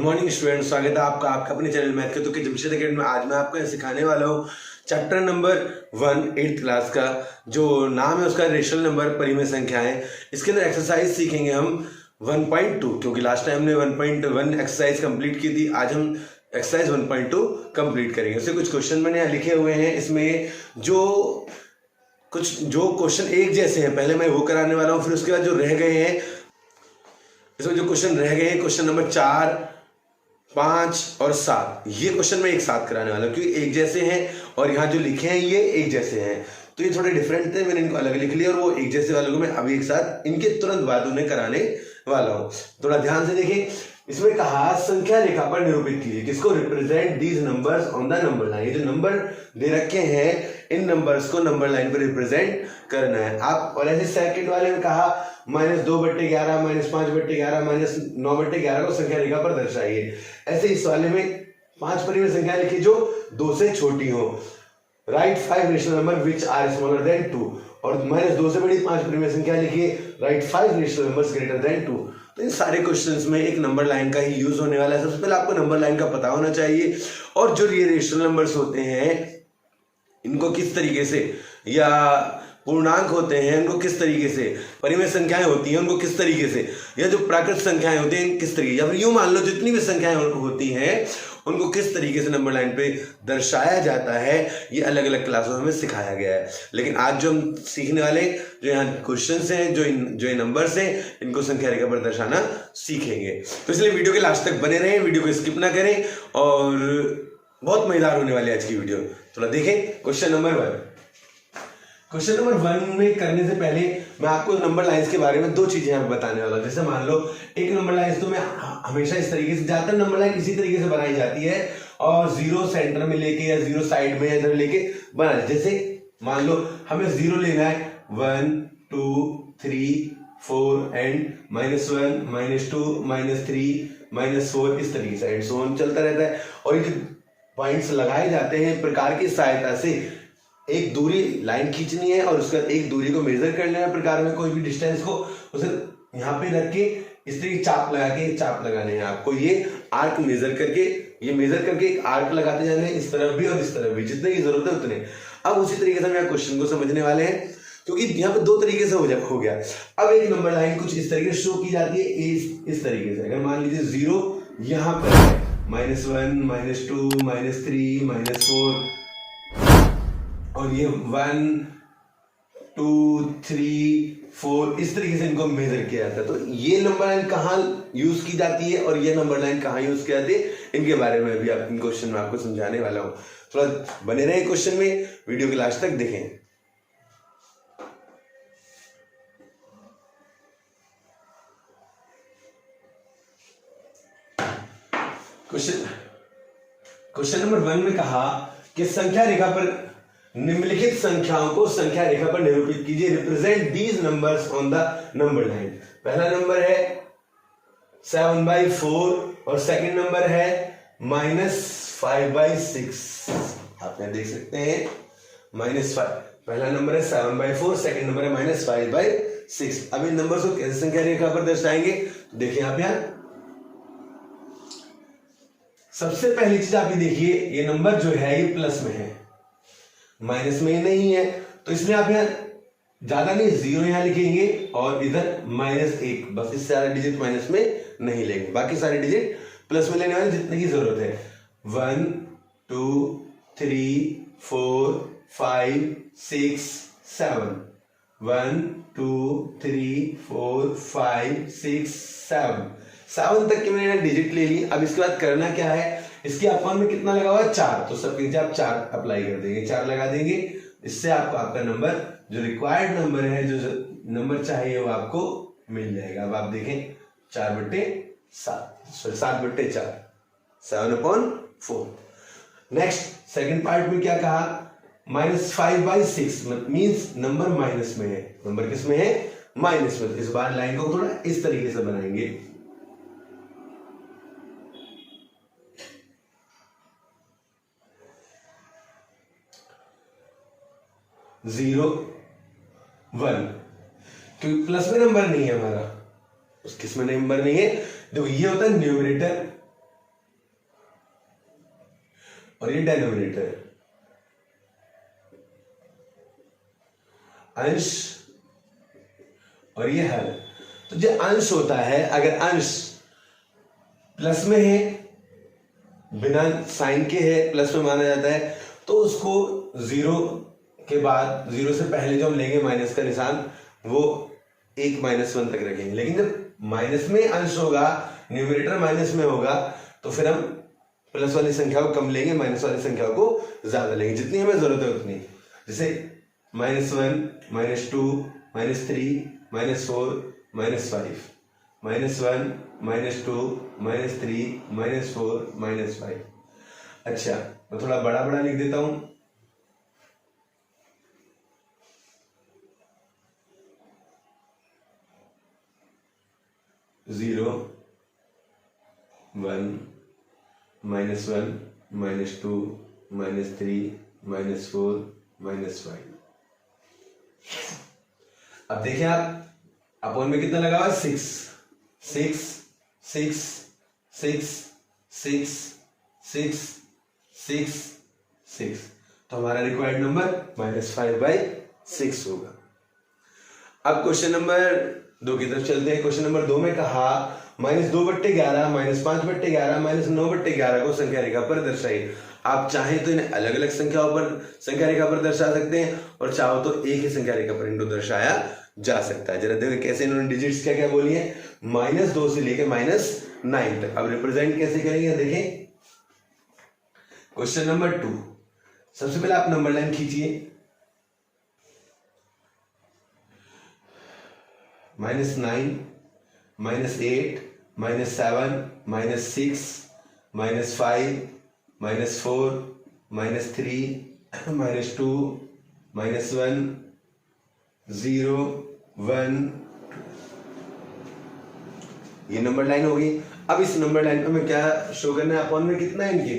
Morning student, स्वागत है आपका अपने चैनल मैथ के तो के जमशेद अकेडमी में। आज मैं आपको सिखाने वाला हूँ चैप्टर नंबर 1 8th क्लास का, जो नाम है उसका रेशनल नंबर परिमेय संख्याएं। इसके अंदर एक्सरसाइज सीखेंगे हम 1.2, क्योंकि लास्ट टाइम हमने 1.1 एक्सरसाइज कंप्लीट की थी। आज हम एक्सरसाइज 1.2 कंप्लीट करेंगे। उससे कुछ क्वेश्चन मैंने लिखे हुए हैं। इसमें जो क्वेश्चन एक जैसे हैं पहले मैं वो कराने वाला हूँ, फिर उसके बाद जो रह गए हैं, इसमें जो क्वेश्चन रह गए हैं क्वेश्चन नंबर 4, 5 और 7, ये क्वेश्चन मैं एक साथ कराने वाला हूँ क्योंकि एक जैसे हैं और यहाँ जो लिखे हैं ये एक जैसे हैं, तो ये थोड़े डिफरेंट थे। मैंने इनको अलग लिख लिया और वो एक जैसे वालों को मैं अभी एक साथ इनके तुरंत बाद उन्हें कराने वाला हूँ। थोड़ा ध्यान से देखें। इसमें कहा संख्या रेखा पर निरूपित कीजिए किसको, represent these numbers on the number line. ये जो नंबर दे रखे हैं इन नंबर्स को नंबर लाइन पर रिप्रेजेंट करना है आप। और ऐसे सेकंड वाले में कहा -2/11, -5/11, -9/11 को संख्या रेखा पर दर्शाइए। ऐसे इस वाले में 5 परिमेय संख्या लिखी जो 2 से छोटी हो। Write 5 rational number which are smaller than 2, और -2 से बड़ी 5 परिमेय संख्या लिखिए। Write 5 rational numbers greater than 2। तो इन सारे क्वेश्चंस में एक नंबर लाइन का ही यूज होने वाला है। सबसे पहले आपको नंबर लाइन का पता होना चाहिए, और जो ये रेशनल नंबर्स होते हैं इनको किस तरीके से, या पूर्णांक होते हैं उनको किस तरीके से, परिमेय संख्याएं होती हैं उनको किस तरीके से, या जो प्राकृत संख्याएं होती हैं किस तरीके, या फिर यूं मान लो जितनी भी संख्याएं होती हैं उनको किस तरीके से नंबर लाइन पे दर्शाया जाता है, ये अलग अलग क्लासों में हमें सिखाया गया है। लेकिन आज जो हम सीखने वाले जो यहाँ क्वेश्चंस हैं, जो ये नंबर्स हैं, इनको संख्या रेखा पर दर्शाना सीखेंगे। तो इसलिए वीडियो के लास्ट तक बने रहें, वीडियो को स्किप ना करें, और बहुत मजेदार होने वाली है आज की वीडियो। थोड़ा देखें क्वेश्चन नंबर 1। क्वेश्चन नंबर 1 में करने से पहले मैं आपको नंबर लाइंस के बारे में 2 चीजें यहाँ बताने वाला हूँ। जैसे मान लो एक नंबर लाइंस तो मैं हमेशा इस तरीके से, ज्यादातर नंबर लाइन इसी तरीके से बनाई जाती है, और 0 सेंटर में लेके या 0 साइड में इधर लेके बना। जैसे मान लो हमें 0 लेना है, 1 2 3 4 एंड -1 -2 -3 -4, इस तरीके से एंड सो ऑन चलता रहता है। और ये पॉइंट्स लगाए जाते हैं प्रकार की सहायता से। एक दूरी लाइन खींचनी है और उसके बाद एक दूरी को मेजर कर लेना प्रकार में, कोई भी डिस्टेंस को उसे यहाँ पे रख के इस तरीके चाप लगाने हैं आपको। ये आर्क मेजर करके एक आर्क लगाते जाने हैं, इस तरफ भी और इस तरफ भी, जितने की जरूरत है उतने। अब उसी तरीके से हम यहाँ क्वेश्चन को समझने वाले हैं, क्योंकि यहाँ पे 2 तरीके से हो गया। अब एक नंबर लाइन कुछ इस तरीके से शो की जाती है, इस तरीके से। अगर मान लीजिए 0 यहाँ पर है, -1 -2 -3 -4, और ये 1 2 3 4, इस तरीके से इनको मेजर किया जाता है। तो ये नंबर लाइन कहाँ यूज की जाती है और ये नंबर लाइन कहाँ यूज की जाती है, इनके बारे में भी इन क्वेश्चन में आपको समझाने वाला हूँ। थोड़ा बने रहे क्वेश्चन में, वीडियो के लास्ट तक देखें। क्वेश्चन नंबर 1 में कहा कि संख्या रेखा पर निम्नलिखित संख्याओं को संख्या रेखा पर निरूपित कीजिए, represent these numbers on the number line. पहला नंबर है 7/4 और सेकंड नंबर है -5/6। आप यहाँ देख सकते हैं -5, पहला नंबर है 7/4, सेकंड नंबर है -5/6। अब इन नंबर्स को कैसे संख्या रेखा पर दर्शाएंगे, देखिए आप यहाँ सबसे पहली चीज आप ये देखिए, ये नंबर जो है ये प्लस में है, माइनस में नहीं है। तो इसमें आप यहाँ ज्यादा नहीं, 0 यहाँ लिखेंगे और इधर -1, बस इससे सारे डिजिट माइनस में नहीं लेंगे, बाकी सारे डिजिट प्लस में लेने वाले जितने की जरूरत है। 1 2 3 4 5 6 7, 1 2 3 4 5 6 7 तक के मैंने डिजिट ले ली। अब इसके बाद करना क्या है, इसके अपॉन में कितना लगा हुआ है, 4, तो सब नीचे आप 4 अप्लाई कर देंगे, 4 लगा देंगे। इससे आपको आपका नंबर जो रिक्वायर्ड नंबर है, जो नंबर चाहिए वो आपको मिल जाएगा। अब आप देखें 4/7, 7/4, 7/4। नेक्स्ट सेकंड पार्ट में क्या कहा, -5/6 मींस नंबर माइनस में है। नंबर किस में है, माइनस में। इस बार लाइन को थोड़ा इस तरीके से बनाएंगे, 0 1, क्योंकि प्लस में नंबर नहीं है हमारा, उस किस में नंबर नहीं है। देखो ये होता है न्यूमरेटर और ये डेनोमिनेटर, अंश और ये हर। तो जो अंश होता है, अगर अंश प्लस में है, बिना साइन के है, प्लस में माना जाता है, तो उसको जीरो के बाद, जीरो से पहले जो हम लेंगे माइनस का निशान, वो 1 - 1 तक रखेंगे। लेकिन जब माइनस में अंश होगा, न्यूमरेटर माइनस में होगा, तो फिर हम प्लस वाली संख्या को कम लेंगे, माइनस वाली संख्या को ज्यादा लेंगे, जितनी हमें जरूरत है उतनी। जैसे -1 -2 -3 -4 -5, -1 -2 -3 -4 -5। अच्छा, मैं थोड़ा बड़ा बड़ा लिख देता हूं। जीरो, 1 -1 -2 -3 -4 -5। अब देखिए आप, अपॉन में कितना लगा हुआ? 6 6 6 6 6 6 6 6। तो हमारा रिक्वायर्ड नंबर -5/6 होगा। अब क्वेश्चन नंबर 2 की तरफ चलते हैं। क्वेश्चन नंबर 2 में कहा -2/11 -5/11 -9/11 को संख्या रेखा पर दर्शाइए। आप चाहें तो इन्हें अलग अलग संख्याओं पर संख्या रेखा पर दर्शा सकते हैं, और चाहो तो एक ही संख्या रेखा पर इनको दर्शाया जा सकता है। जरा देखो कैसे इन्होंने डिजिट्स क्या क्या बोली है, -2 से लेके -9 तक। अब रिप्रेजेंट कैसे करेंगे देखें। क्वेश्चन नंबर 2, सबसे पहले आप नंबर लाइन खींचिए। -9 -8 -7 -6 -5 -4 -3 -2 -1 0 1। ये नंबर लाइन होगी। अब इस नंबर लाइन पे हमें क्या शो करना है, अपॉन में कितना है इनके,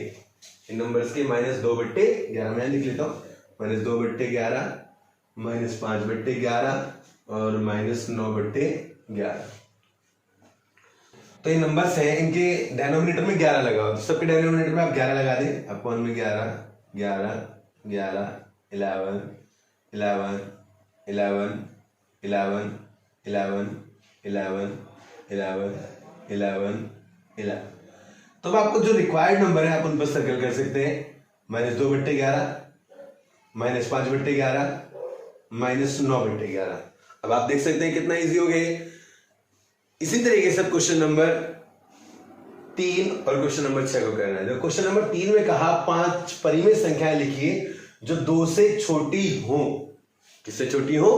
इन नंबर्स के -2/11 मैं लिख लेता हूँ, -2/11 -5/11 और -9/11। तो ये नंबर्स हैं, इनके डिनोमिनेटर में 11 लगा हो, तो सबके डिनोमिनेटर में आप 11 लगा दें। अपॉन में 11 11 11 11 11 11 11 11 11 11 11 11। तो अब आपको जो रिक्वायर्ड नंबर है आप उन पर सर्कल कर सकते हैं। -2/11 -5/11 -9/11। अब आप देख सकते हैं कितना इजी हो गया। इसी तरीके से क्वेश्चन नंबर 3 और क्वेश्चन नंबर 6 को करना है। तो क्वेश्चन नंबर 3 में कहा 5 परिमेय संख्याएं लिखिए जो 2 से छोटी हो। किससे छोटी हो?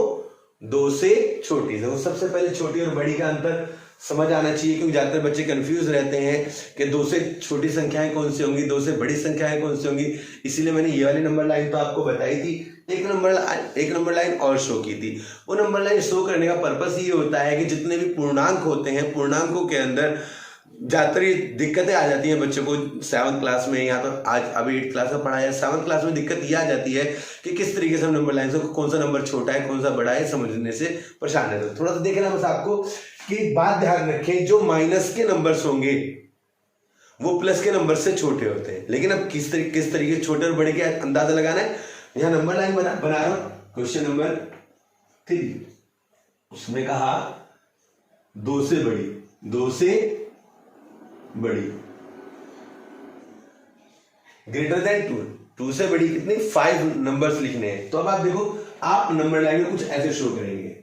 2 से छोटी। तो सबसे पहले छोटी और बड़ी का अंतर समझ आना चाहिए, क्योंकि ज्यादातर बच्चे कंफ्यूज रहते हैं कि 2 से छोटी संख्याएं कौन सी होंगी, 2 से बड़ी संख्याएं कौन सी होंगी। इसीलिए मैंने ये वाली नंबर लाइन तो आपको बताई थी, एक नंबर लाइन और शो की थी। वो नंबर लाइन शो करने का पर्पस ये होता है कि जितने भी पूर्णांक होते हैं, पूर्णांकों के अंदर ज्यादातर ये दिक्कतें आ जाती हैं बच्चों को 7th क्लास में, या तो आज अभी 8th क्लास में पढ़ाया, 7th क्लास में दिक्कत ये आ जाती है कि किस तरीके से हम नंबर लाइन से कौन सा नंबर छोटा है कौन सा बड़ा है समझने से परेशान रहते हैं। थोड़ा सा देखना बस आपको कि एक बात ध्यान रखें, जो माइनस के नंबर्स होंगे वो प्लस के नंबर से छोटे होते हैं। लेकिन अब किस तरीके छोटे और बड़े के अंदाजा लगाना है। यहाँ नंबर लाइन बना रहा हूं, क्वेश्चन नंबर 3, उसमें कहा 2 से बड़ी, 2 से बड़ी ग्रेटर देन 2 से बड़ी कितनी 5 नंबर्स लिखने हैं। तो अब आप देखो, आप नंबर लाइन में कुछ ऐसे शो करेंगे,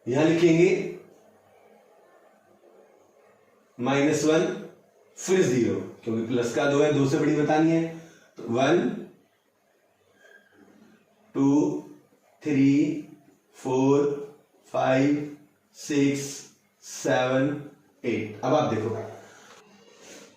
यहां लिखेंगे -1 फिर 0, क्योंकि प्लस का 2 है, 2 से बड़ी बतानी है। तो 1 2 3 4 5 6 7 8। अब आप देखो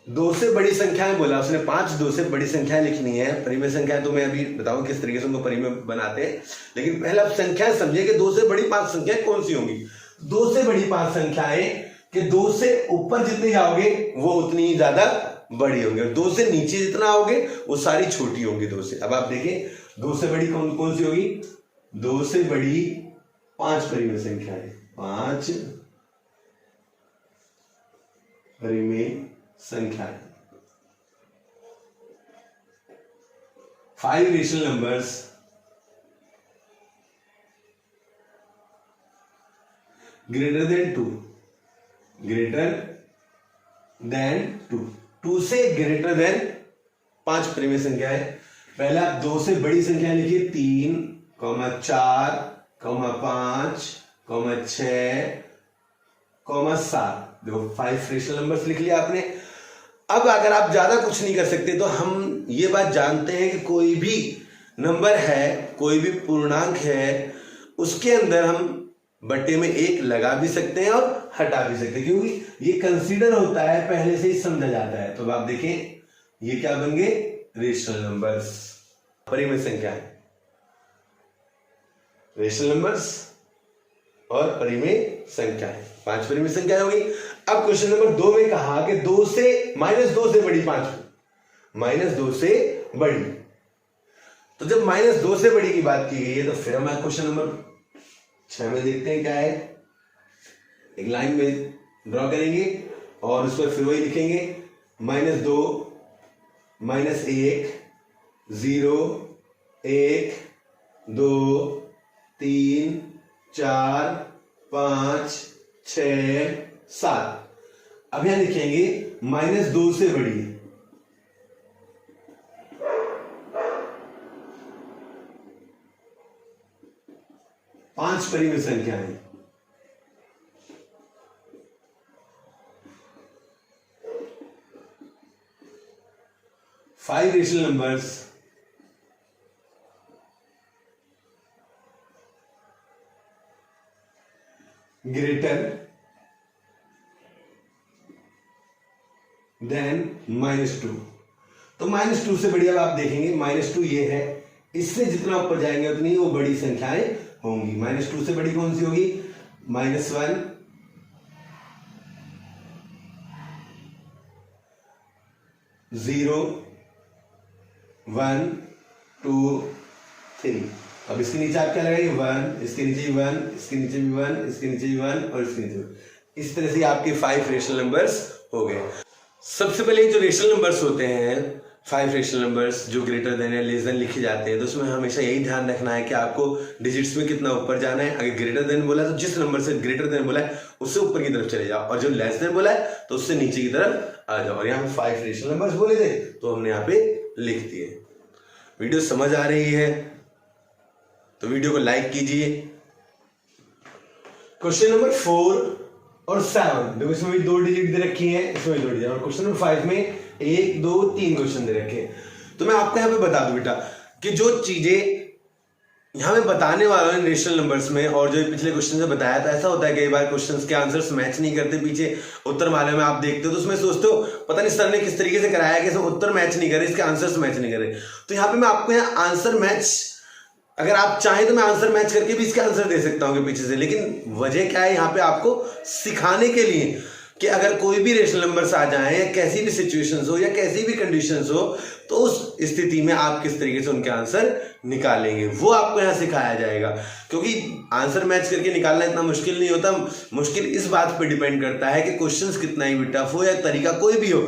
2 से बड़ी संख्याएं बोला उसने, 5 2 से बड़ी संख्याएं लिखनी है। परिमेय संख्याएं तो मैं अभी बताऊं किस तरीके से उनको परिमेय बनाते हैं, लेकिन पहले आप संख्याएं समझिए कि 2 से बड़ी 5 संख्याएं कौन सी होंगी। 2 से बड़ी 5 संख्याएं कि 2 से ऊपर जितने जाओगे वो उतनी ही ज्यादा बड़ी होंगी, और 2 से नीचे जितना आओगे वो सारी छोटी होंगी 2 से। अब आप देखें 2 से बड़ी कौन सी होगी, 2 से बड़ी 5 परिमेय संख्याएं, 5 परिमेय संख्याएं। 5 rational numbers greater than 2, greater than 2, 2 से ग्रेटर देन 5 परिमेय संख्या है। पहले आप 2 से बड़ी संख्या लिखिए 3, 4, 5, 6, 7। देखो 5 रेशनल नंबर्स लिख लिया आपने। अब अगर आप ज्यादा कुछ नहीं कर सकते तो हम ये बात जानते हैं कि कोई भी नंबर है, कोई भी पूर्णांक है, उसके अंदर हम बट्टे में 1 लगा भी सकते हैं और हटा भी सकते हैं, क्योंकि ये कंसीडर होता है, पहले से ही समझा जाता है। तो अब आप देखें ये क्या बन गए, रेशनल नंबर्स, परिमेय संख्या है, रेशनल नंबर्स और परिमेय संख्या है। 5 परिमेय संख्या होगी। अब क्वेश्चन नंबर 2 में कहा कि -2 से बड़ी 5, -2 से बड़ी। तो जब -2 से बड़ी की बात की गई है तो फिर हम क्वेश्चन नंबर 6 में देखते हैं क्या है। एक लाइन में ड्रॉ करेंगे और उस पर फिर वही लिखेंगे -2, -1, 0, 1, 2, 3, 4, 5, 6, 7। अब यहां लिखेंगे -2 से बड़ी, पांच परिमेय संख्या है। Five rational numbers greater than -2। तो -2 से बड़ी अब आप देखेंगे -2 ये है, इससे जितना ऊपर जाएंगे उतनी वो बड़ी संख्याएं होंगी। -2 से बड़ी कौन सी होगी, -1, 0, 1, 2, 3। अब इसके नीचे आप क्या लगाएंगे 1, इसके नीचे 1, इसके नीचे भी 1, इसके नीचे भी 1 और इसके नीचे 1। इस तरह से आपके 5 रेशनल नंबर्स हो गए। सबसे पहले जो रेशनल नंबर्स होते हैं, 5 रेशनल नंबर्स जो ग्रेटर देन या लेस देन लिखे जाते हैं, तो उसमें हमेशा यही ध्यान रखना है कि आपको डिजिट्स में कितना ऊपर जाना है। अगर ग्रेटर देन बोला है तो जिस नंबर से ग्रेटर देन बोला है उससे ऊपर की तरफ चले जाओ, और जो लेस देन बोला है तो उससे नीचे की तरफ आ जाओ। और यहाँ पे 5 रेशनल नंबर्स बोले थे तो हमने यहाँ पे लिख दिए। वीडियो समझ आ रही है तो वीडियो को लाइक कीजिए। क्वेश्चन नंबर 4 और 7, देखो इसमें भी 2 डिजिट दे रखी है, इसमें भी 2 डिजिट, और क्वेश्चन नंबर 5 में 1, 2, 3 क्वेश्चन दे रखे हैं। तो मैं आपको यहाँ पे बता दूं बेटा कि जो चीजें यहाँ में बताने वाला हूं रेशनल नंबर्स में, और जो पिछले क्वेश्चन से बताया था, ऐसा होता है कई बार क्वेश्चंस के आंसर्स मैच नहीं करते, पीछे उत्तर माला में आप देखते हो तो उसमें सोचते हो पता नहीं सर ने किस तरीके से कराया कि इसमें उत्तर मैच नहीं करे, इसके आंसर्स मैच नहीं करे। तो यहाँ पे मैं आपको यहाँ आंसर मैच, अगर आप चाहें तो मैं आंसर मैच करके भी इसके आंसर दे सकता हूं कि पीछे से, लेकिन वजह क्या है यहाँ पे आपको सिखाने के लिए कि अगर कोई भी रेशनल नंबर्स आ जाएं या कैसी भी सिचुएशंस हो या कैसी भी कंडीशंस हो तो उस स्थिति में आप किस तरीके से उनके आंसर निकालेंगे वो आपको यहाँ सिखाया जाएगा। क्योंकि आंसर मैच करके निकालना इतना मुश्किल नहीं होता, मुश्किल इस बात पे डिपेंड करता है कि क्वेश्चंस कितना ही भी टफ हो या तरीका कोई भी हो।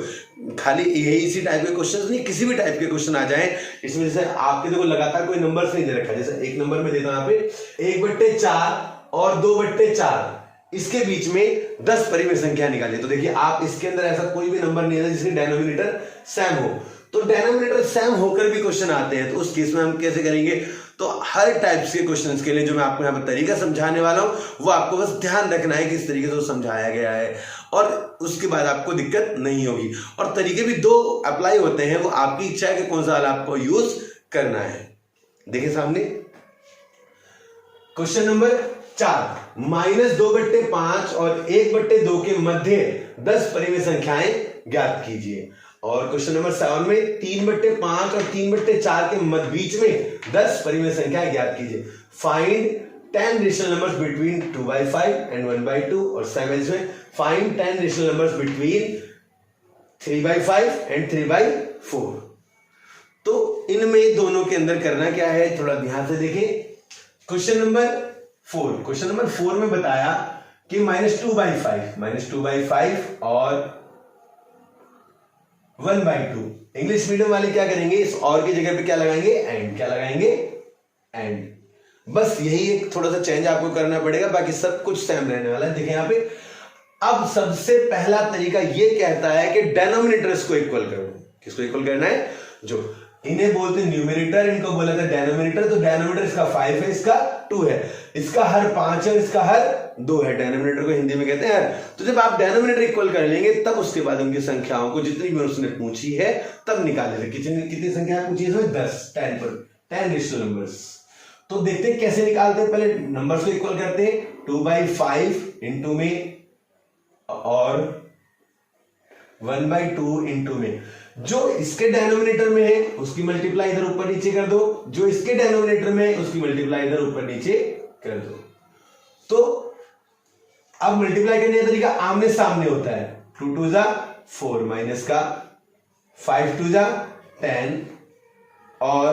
खाली यही इसी टाइप के क्वेश्चंस नहीं, किसी भी टाइप के क्वेश्चन आ जाएं, इसमें जैसे आपके देखो लगातार कोई नंबर नहीं दे रखा, जैसे एक नंबर में देता हूं यहाँ पे 1/4 और 2/4, इसके बीच में 10 परिमेय संख्या निकालिए। तो देखिए आप इसके अंदर ऐसा कोई भी नंबर नहीं है जिसके डेनोमिनेटर सेम हो, तो डेनोमिनेटर सेम होकर भी क्वेश्चन आते हैं, तो उस केस में हम कैसे करेंगे। तो हर टाइप्स के क्वेश्चंस के लिए जो मैं आपको यहाँ पर तरीका समझाने वाला हूं वो आपको बस ध्यान रखना है कि इस तरीके से समझाया गया है, और उसके बाद आपको दिक्कत नहीं होगी। और तरीके भी 2 अप्लाई होते हैं, वो आपकी इच्छा है कि कौन सा वाला आपको यूज करना है। देखिए सामने क्वेश्चन नंबर 4, -2/5 और 1/2 के मध्य 10 परिमेय संख्याएं ज्ञात कीजिए। और क्वेश्चन नंबर 7 में 3/5 और 3/4 के मध्य बीच में 10 परिमेय संख्याएं ज्ञात कीजिए। Find 10 rational numbers between 2/5 and 1/2, और 7 में find 10 rational numbers between 3/5 and 3/4। तो इनमें दोनों के अंदर करना क्या है थोड़ा ध्यान से देखें। क्वेश्चन नंबर 4 में बताया कि -2/5 और 1/2 इंग्लिश मीडियम वाले क्या करेंगे, इस और की जगह पे क्या लगाएंगे, एंड। क्या लगाएंगे, एंड। बस यही एक थोड़ा सा चेंज आपको करना पड़ेगा, बाकी सब कुछ सेम रहने वाला है। देखिए यहाँ पे अब सबसे पहला तरीका ये कहता है कि डेनोमिनेटर्स को इक्वल करो। किसको इक्वल करना है, जो इन्हें बोलते हैं न्यूमरेटर, इनको बोला था डेनोमिनेटर। तो डेनोमिनेटर इसका 5 है, इसका 2 है, इसका हर 5 है, इसका हर 2 है। डेनोमिनेटर को हिंदी में कहते हैं हर। तो जब आप डेनोमिनेटर इक्वल कर लेंगे तब उसके बाद उनकी संख्याओं को जितनी भी उसने पूछी है तब निकाले। कितनी संख्या पूछी है, 10 10 रेशनल नंबर्स। तो देखते हैं कैसे निकालते हैं। पहले नंबर्स को इक्वल करते हैं, 2/5 इंटू में और 1/2 इंटू में। जो इसके डेनोमिनेटर में है उसकी मल्टीप्लाई इधर ऊपर नीचे कर दो, जो इसके डेनोमिनेटर में है उसकी मल्टीप्लाई इधर ऊपर नीचे कर दो। तो अब मल्टीप्लाई करने का तरीका आमने सामने होता है। 2 2 जा 4 माइनस का 5 2 जा 10 और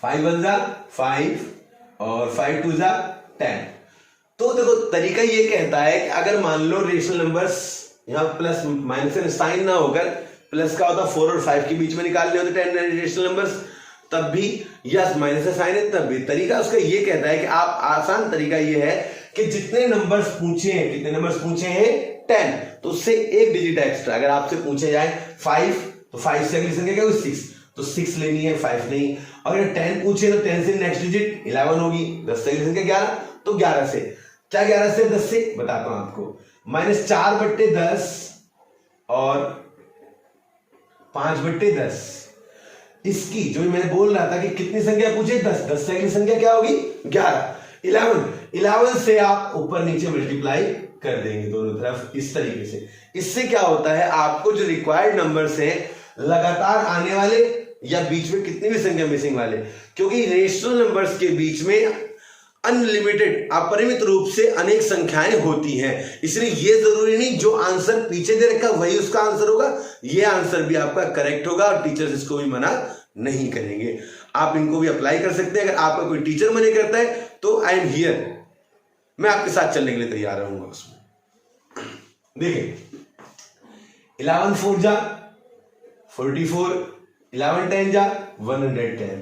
5 1 जा 5 और 5 2 जा 10। तो देखो तरीका ये कहता है कि अगर मान लो रेशनल नंबर्स यहां प्लस माइनस से साइन ना होकर प्लस का होता 4 और 5 के बीच में निकालने होते 10 रेशनल नंबर्स, तब भी, या माइनस से साइन है तब भी। तरीका उसका ये कहता है कि आप, आसान तरीका ये है कि जितने नंबर्स पूछे हैं, कितने नंबर्स पूछे हैं 10, तो उससे एक डिजिट एक्स्ट्रा। अगर आपसे पूछे जाए 5 तो 5 से अगली संख्या क्या होगी 6, तो 6 लेनी है, 5 नहीं। अगर 10 पूछे तो 10 से नेक्स्ट डिजिट 11 होगी, 10 से अगली संख्या 11, तो 11 से क्या, 11 से 10 से बताता हूं आपको, -4/10 और 5/10। इसकी जो मैं बोल रहा था कि कितनी संख्या पूछे 10, 10 से अगली संख्या क्या होगी 11, 11 से आप ऊपर नीचे मल्टीप्लाई कर देंगे दोनों तरफ इस तरीके से। इससे क्या होता है, आपको जो रिक्वायर्ड नंबर्स हैं लगातार आने वाले या बीच में कितनी भी संख्या मिसिंग वाले, क्योंकि रेशनल नंबर्स के बीच में अनलिमिटेड, अपरिमित रूप से अनेक संख्याएं होती हैं, इसलिए ये जरूरी नहीं जो आंसर पीछे दे रखा वही उसका आंसर होगा। ये आंसर भी आपका करेक्ट होगा और टीचर्स इसको भी मना नहीं करेंगे। आप इनको भी अप्लाई कर सकते हैं। अगर आपका कोई टीचर मना करता है तो आई एम हियर, मैं आपके साथ चलने के लिए तैयार रहूंगा उसमें। देखिए 11 4 जा 44, 11 10 जा 110,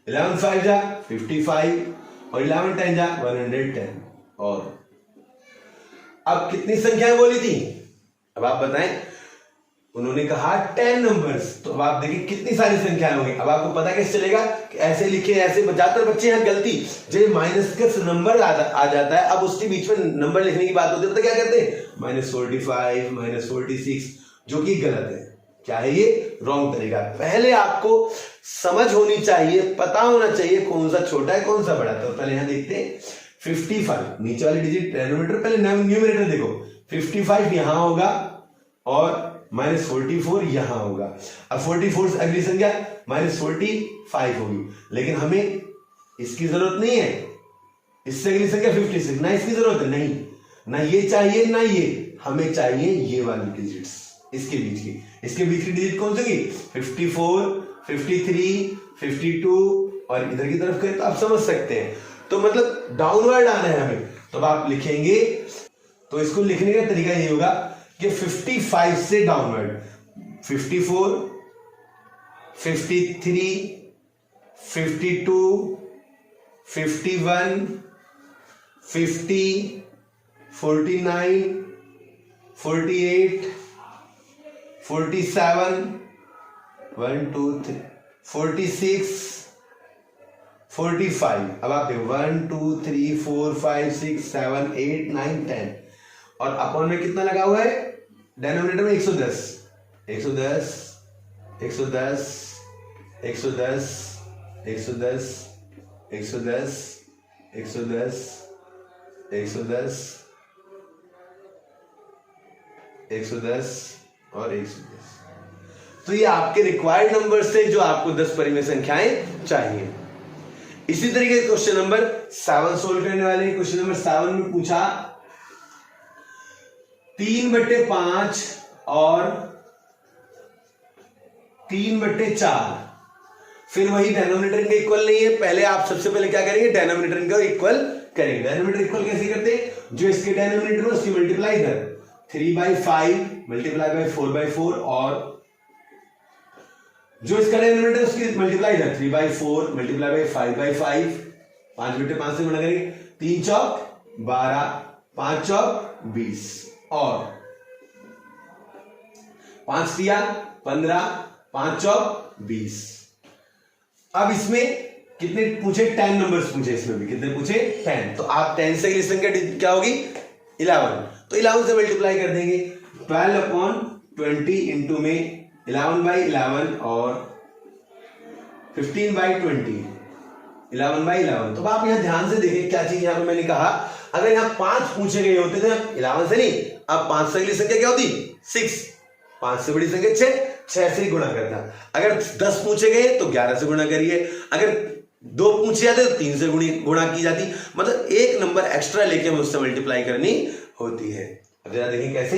11 5 जा 55 और 11 10 जा 110। और अब कितनी संख्याएं बोली थी, अब आप बताएं। उन्होंने कहा 10 नंबर्स, तो अब आप देखिए कितनी सारी संख्याएं होंगी। अब आपको पता कैसे चलेगा कि ऐसे लिखे, ऐसे। ज्यादातर बच्चे यहाँ गलती, जब माइनस का नंबर आ जाता है, अब उसके बीच में नंबर लिखने की बात होती है तो क्या कहते हैं -45 -46, जो कि गलत है। क्या है ये, रॉन्ग तरीका। पहले आपको समझ होनी चाहिए, पता होना चाहिए कौन सा छोटा है कौन सा बड़ा। तो पहले यहां देखते हैं 55, नीचे वाली डिजिट डेनोमिनेटर, पहले न्यूमरेटर देखो, 55 यहां होगा और -44 यहां होगा। अब 44 से अगली संख्या -45 होगी, लेकिन हमें इसकी जरूरत नहीं है। इससे अगली संख्या 56, ना इसकी जरूरत है, नहीं, ना ये चाहिए ना ये, हमें चाहिए ये वाली डिजिट्स, इसके बीच की। इसके बीच की डिजिट कौन सी, 54 53 52 और इधर की तरफ करें तो आप समझ सकते हैं। तो मतलब डाउनवर्ड आना है हमें, तो आप लिखेंगे, तो इसको लिखने का तरीका ये होगा कि 55 से डाउनवर्ड 54 53 52 51 50 49 48 47 1 2 3 46 45। अब आप 1 2 3 4 5 6 7 8 9 10 और अपॉन में कितना लगा हुआ है, डेनोमिनेटर में 110 110 110 110 110 110 110 110 110 और 110। तो ये आपके रिक्वायर्ड नंबर से जो आपको 10 परिमेय संख्याएं चाहिए। इसी तरीके से क्वेश्चन नंबर 7 सोल्व करने वाले हैं। क्वेश्चन नंबर 7 में पूछा 3/5 और 3/4, फिर वही डेनोमिनेटर के इक्वल नहीं है। पहले आप सबसे पहले क्या करेंगे, डेनोमिनेटर को इक्वल करेंगे। डेनोमिनेटर इक्वल कैसे करते हैं, जो इसके डेनोमिनेटर में उसकी मल्टीप्लाई इधर 3/5 × 4/4 और जो इसका डेनोमिनेटर उसकी मल्टीप्लाई इधर 3/4 मल्टीप्लाई बाई 5/5, 5 बटे 5 से गुणा करेंगे, 3 चौक 12, 5 चौक 20 और 5 तिया 15, 5 चौक 20। अब इसमें कितने पूछे? 10 नंबर्स पूछे, इसमें भी कितने पूछे? 10। तो आप 10 से अगली संख्या क्या होगी? 11। तो 11 से मल्टीप्लाई कर देंगे, 12/20 इंटू में 11/11 और 15/20, 11/11। तो आप यहां ध्यान से देखें क्या चीज यहां पे मैंने कहा, अगर यहां 5 पूछे गए होते तो 11 से नहीं, अब 5 से अगली संख्या क्या होती? 6। 5 से बड़ी संख्या 6 से ही गुणा करना। अगर 10 पूछे गए तो 11 से गुणा करिए, अगर 2 पूछे जाते तो 3 से गुणा की जाती, मतलब एक नंबर एक्स्ट्रा लेके हमें उससे मल्टीप्लाई करनी होती है। अब जरा देखें कैसे।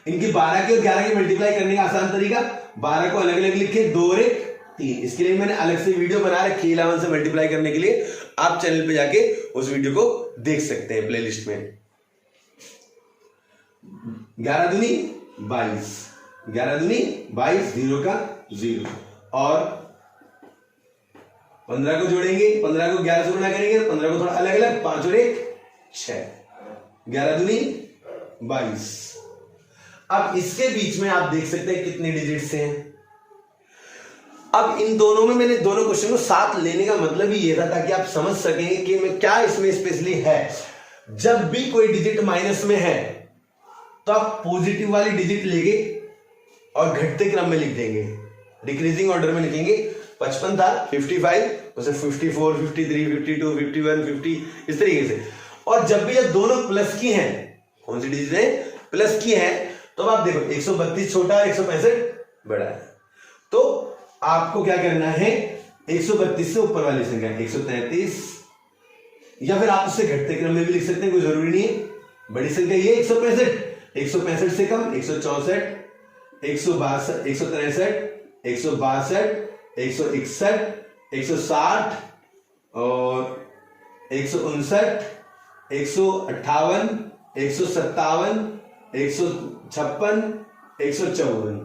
इनकी 12 की और 11 की मल्टीप्लाई करने का आसान तरीका, 12 को अलग अलग लिखे, 2 और 1 3। इसके लिए मैंने अलग से वीडियो बना रखी है 11 से मल्टीप्लाई करने के लिए, आप चैनल पे जाके उस वीडियो को देख सकते हैं प्लेलिस्ट में। 11 दूनी 22, 11 दूनी 22, 0 का 0 और 15 को जोड़ेंगे, 15 को 11 से गुणा करेंगे, 15 को थोड़ा अलग अलग, 5 और 1 6, 11 दूनी 22। अब इसके बीच में आप देख सकते हैं कितने डिजिट्स हैं। अब इन दोनों में मैंने दोनों क्वेश्चन को साथ लेने का मतलब ही ये था ताकि आप समझ सकें कि मैं क्या इसमें स्पेशली है। जब भी कोई डिजिट माइनस में है तो आप पॉजिटिव वाली डिजिट लेंगे और घटते क्रम में लिख देंगे, डिक्रीजिंग ऑर्डर में लिखेंगे। 55 था, 55, उसे 54, 53, 52, 51, 50 इस तरीके से। और जब भी ये दोनों प्लस की हैं, कौन सी डिजिट है? प्लस की है, तो आप देखो 132 छोटा है, 165 बड़ा है। तो आपको क्या करना है? 132 से ऊपर वाली संख्या 133, या फिर आप उससे घटते क्रम में भी लिख सकते हैं, कोई जरूरी नहीं है। बड़ी संख्या ये 165, 165 से कम 164, 162, 163, 162, 161, 160 और 159, 158, 157, 156, 154,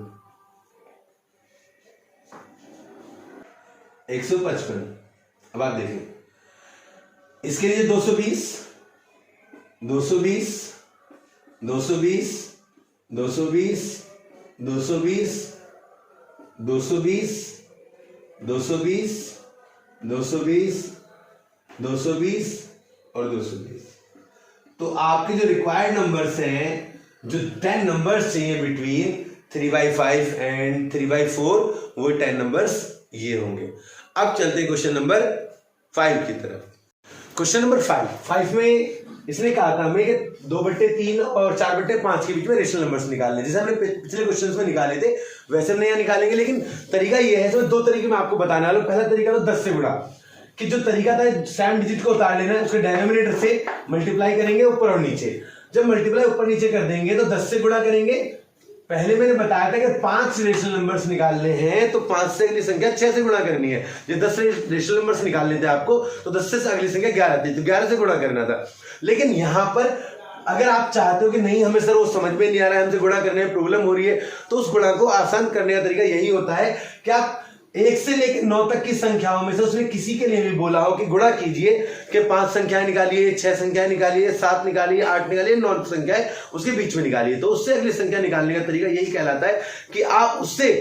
155। अब आप देखिए इसके लिए 220, 220, 220, 220, 220, 220, 220, 220, 220 और 220। तो आपके जो रिक्वायर्ड नंबर्स हैं, जो 10 नंबर्स चाहिए बिटवीन 3/5 एंड 3/4, वो 10 नंबर्स ये होंगे। अब चलते हैं क्वेश्चन नंबर 5 की तरफ। क्वेश्चन नंबर 5 में इसने कहा था हमें कि 2/3 और 4/5 के बीच में रेशनल नंबर्स निकालने, जैसे हमने पिछले क्वेश्चंस में निकाले थे वैसे हम यहाँ निकालेंगे। लेकिन तरीका ये है, इसमें 2 तरीके मैं आपको बताने वाला हूं। पहला तरीका तो 10 से गुणा, कि जो तरीका था सेम डिजिट को उतार लेना है, उसके डेनोमिनेटर से मल्टीप्लाई करेंगे ऊपर और नीचे। जब मल्टीप्लाई ऊपर नीचे कर देंगे तो 10 से गुणा करेंगे। पहले मैंने बताया था कि 5 रेशनल नंबर्स निकालने हैं तो 5 से अगली संख्या 6 से गुणा करनी है। ये 10 रेशनल नंबर्स निकालने थे आपको, तो 10 से अगली संख्या 11 थी, तो 11 से गुणा करना था। लेकिन यहां पर अगर आप चाहते हो कि नहीं हमें सर वो समझ में नहीं आ रहा है, हमसे गुणा करने में प्रॉब्लम हो रही है, तो उस गुणा को आसान करने का तरीका यही होता है कि आप 1 से लेकर 9 तक की संख्याओं में से उसने किसी के लिए भी बोला हो कि गुणा कीजिए, कि 5 संख्याएं निकालिए, 6 संख्याएं निकालिए, 7 निकालिए, 8 निकालिए, 9 संख्याएं उसके बीच में निकालिए। तो उससे अगली संख्या निकालने का तरीका यही कहलाता है कि आप उससे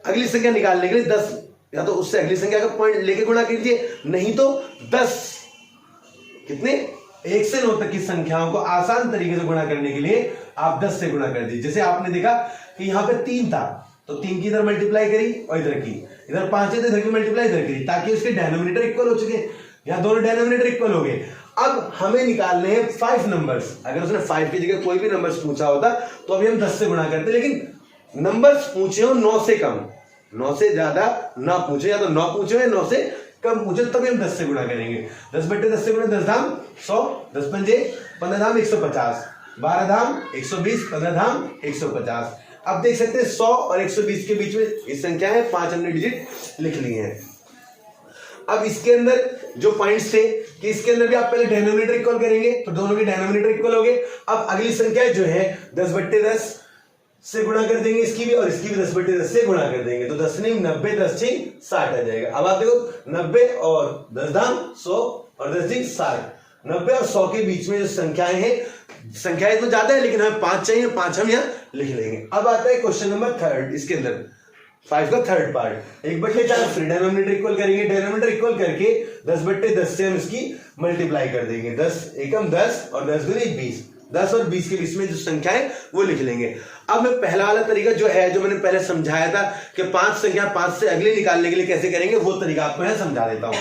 अगली संख्या निकालने के लिए 10 या तो उससे अगली संख्या का पॉइंट लेके गुणा कीजिए, नहीं तो 10 कितने 1 से 9 तक की संख्याओं को आसान तरीके से गुणा करने के लिए आप 10 से गुणा कर दीजिए। जैसे आपने देखा कि यहाँ पे 3 था तो 3 की इधर मल्टीप्लाई करी और इधर की, इधर 5 है तो इधर की मल्टीप्लाई इधर करी, ताकि उसके डेनोमिनेटर इक्वल हो चुके। यहाँ दोनों डेनोमिनेटर इक्वल हो गए। अब हमें निकालने हैं 5 नंबर्स। अगर उसने 5 की जगह कोई भी नंबर्स पूछा होता तो अभी हम 10 से गुणा करते, लेकिन नंबर्स पूछे हो 9 से कम, 9 से ज्यादा ना पूछे, या तो 9 पूछे या 9 से कम पूछे, तभी हम 10 से गुणा करेंगे। 10/10 से गुणा 10 धाम 100, 10 पंजे 15 धाम 150, 12 धाम 120, 15 धाम 150। अब देख सकते हैं 100 और 120 के बीच में इस संख्या है, 5 हमने डिजिट लिख लिए हैं। अब इसके अंदर जो पॉइंट्स थे कि इसके अंदर भी आप पहले डेनोमिनेटर इक्वल करेंगे, तो दोनों के डेनोमिनेटर इक्वल हो गए। अब अगली संख्या जो है 10/10, से गुणा कर देंगे इसकी भी, और इसकी भी 10/10 से गुणा कर देंगे, तो 10 नहीं 90, 10 6 60 आ जाएगा। अब आप देखो 90 और 10 दाम 100 और 10 6 60, 90 और 100 के बीच में जो संख्याएं हैं, संख्याएं तो ज्यादा है लेकिन हमें 5 चाहिए, 5 हम यहाँ लिख लेंगे। अब आता है क्वेश्चन नंबर 3, इसके अंदर 5 का थर्ड पार्ट, 1/4 फिर डिनोमिनेटर इक्वल करेंगे, डिनोमिनेटर इक्वल करके 10/10 से हम इसकी मल्टीप्लाई कर देंगे, 10 एकम 10 और 10 दूनी 20, 10 और 20 के बीच में जो संख्या है वो लिख लेंगे। अब मैं पहला वाला तरीका जो है, जो मैंने पहले समझाया था कि 5 संख्या 5 से अगले निकालने के लिए कैसे करेंगे, वो तरीका आपको यहाँ समझा देता हूं।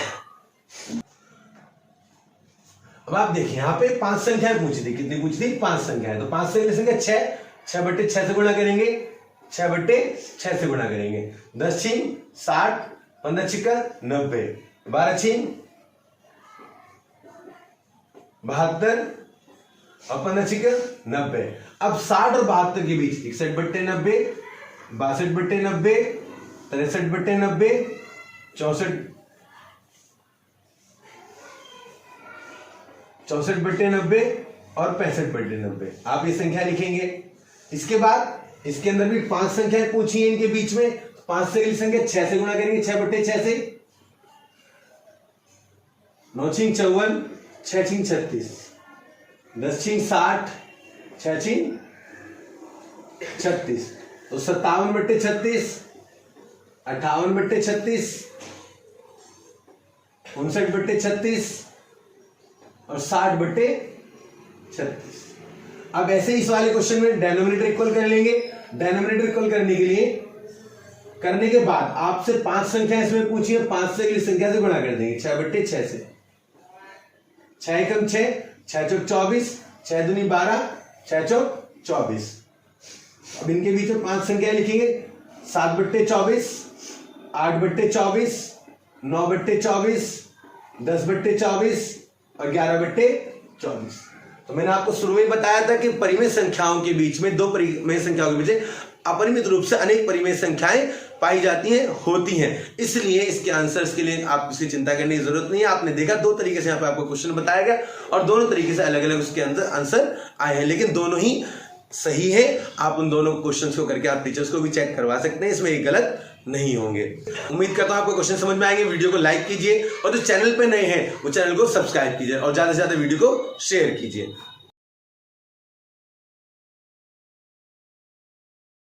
अब आप देखिए यहाँ पे 5 संख्याएं पूछी थी, कितनी पूछी थी? 5 संख्याएं। तो 5 से अगली संख्या 6, 6/6 से गुणा करेंगे, 6/6 से गुणा करेंगे, 10 6 60, 15 6 90, 12 6 72 और 15 6 90। अब 60 और 72 के बीच 61/90, 62/90, 63/90, 64/90 और 65/90। आप ये संख्या लिखेंगे। इसके बाद इसके अंदर भी 5 संख्याएं पूछी हैं इनके बीच में, 5 से अगली संख्या 6 से गुणा करेंगे, 6/6 से, 9 6 54, 6 6 36, 10 6 60, 6 6 36, तो 57/36, 58/36, 59/36 और 60/36। अब ऐसे ही इस वाले क्वेश्चन में डिनोमिनेटर इक्वल कर लेंगे। डिनोमिनेटर इक्वल करने के लिए, करने के बाद आपसे 5 संख्या इसमें पूछी है, 5 से अगली संख्या से गुणा कर देंगे, 6/6 से, 6 एकम 6, 6 चौक 24, 6 दूनी 12, 6 चौक 24। अब इनके बीच में 5 संख्याएं लिखेंगे, 7/24, 8/24, 9/24, 10/24 और 11/24। तो मैंने आपको शुरू में बताया था कि परिमेय संख्याओं के बीच में, दो परिमेय संख्याओं के बीच अपरिमित रूप से अनेक परिमेय संख्याएं पाई जाती हैं, होती हैं। इसलिए इसके आंसर्स के लिए आप किसी चिंता करने की जरूरत नहीं है। आपने देखा 2 तरीके से यहाँ पे आपको क्वेश्चन बताया गया और दोनों तरीके से अलग अलग उसके अंदर आंसर आए हैं, लेकिन दोनों ही सही है। आप उन दोनों क्वेश्चंस को करके आप टीचर्स को भी चेक करवा सकते हैं, इसमें एक गलत नहीं होंगे। उम्मीद करता हूं आपको क्वेश्चन समझ में आएंगे। वीडियो को लाइक कीजिए और जो चैनल पे नए हैं वो चैनल को सब्सक्राइब कीजिए और ज्यादा से ज्यादा वीडियो को शेयर कीजिए।